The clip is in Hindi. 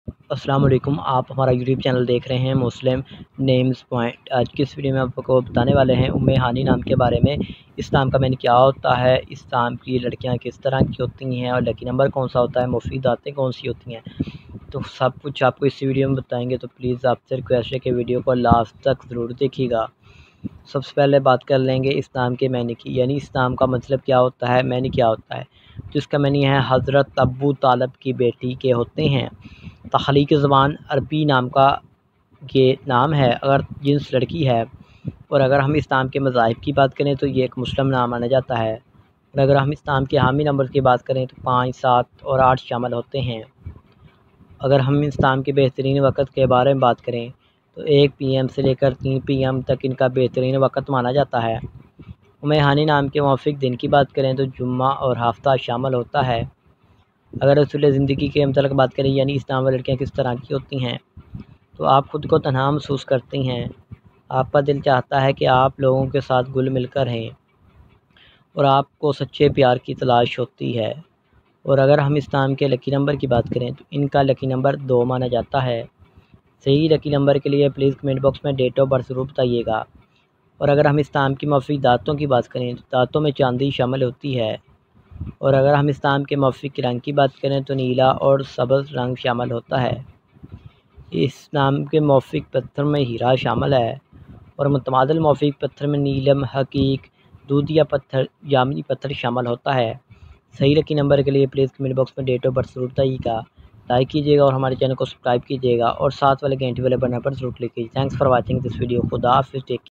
अस्सलाम वालेकुम। आप हमारा यूट्यूब चैनल देख रहे हैं मुस्लिम नेम्स पॉइंट। आज की इस वीडियो में आपको बताने वाले हैं उम्मे हानी नाम के बारे में। इस नाम का मैंने क्या होता है, इस नाम की लड़कियां किस तरह की होती हैं और लकी नंबर कौन सा होता है, मुफीद आतें कौन सी होती हैं, तो सब कुछ आपको इस वीडियो में बताएंगे। तो प्लीज़ आपसे रिक्वेस्ट है कि वीडियो को लास्ट तक ज़रूर देखिएगा। सबसे पहले बात कर लेंगे इस नाम के मैनी की, यानी इस नाम का मतलब क्या होता है, मैनी क्या होता है। तो इसका मैनी है हज़रत अबू तालब की बेटी के होते हैं। तख्लीकी ज़बान अरबी नाम का ये नाम है। अगर जिन्स लड़की है और अगर हम इस नाम के मज़ाहिब की बात करें तो ये एक मुस्लिम नाम माना जाता है। और अगर हम इस नाम के हामी नंबर की बात करें तो 5, 7 और 8 शामिल होते हैं। अगर हम इस नाम के बेहतरीन वक़्त के बारे में बात करें तो 1 PM से लेकर 3 PM तक इनका बेहतरीन वक़्त माना जाता है। उम्मे हानी नाम के मौफ़िक दिन की बात करें तो जुम्मा और हफ्ता शामिल होता है। अगर रसूल ज़िंदगी के मतलब बात करें, यानी इस नाम वाली लड़कियाँ किस तरह की होती हैं, तो आप ख़ुद को तन्हा महसूस करती हैं। आपका दिल चाहता है कि आप लोगों के साथ घुल मिल कर रहें और आपको सच्चे प्यार की तलाश होती है। और अगर हम इस नाम के लकी नंबर की बात करें तो इनका लकी नंबर 2 माना जाता है। सही लकी नंबर के लिए प्लीज़ कमेंट बॉक्स में डेट ऑफ बर्थ ज़रूर बताइएगा। और अगर हम इस नाम की मौफ़िक दाँतों की बात करें तो दाँतों में चांदी शामिल होती है। और अगर हम इस नाम के मौफ़िक रंग की बात करें तो नीला और सब्ज़ रंग शामिल होता है। इस नाम के मौफ़िक पत्थर में हीरा शामिल है और मुतमादिल मौफ़िक पत्थर में नीलम, हकीक, दूधिया पत्थर, जामुनी पत्थर शामिल होता है। सही लकी नंबर के लिए प्लीज़ कमेंट बॉक्स में डेट ऑफ बर्थ ज़रूर बताइएगा, लाइक कीजिएगा और हमारे चैनल को सब्सक्राइब कीजिएगा और साथ वाले घंटे वाले बटन पर ज़रूर क्लिक कीजिए। Thanks for watching this video. खुदा हाफ़िज़। टेक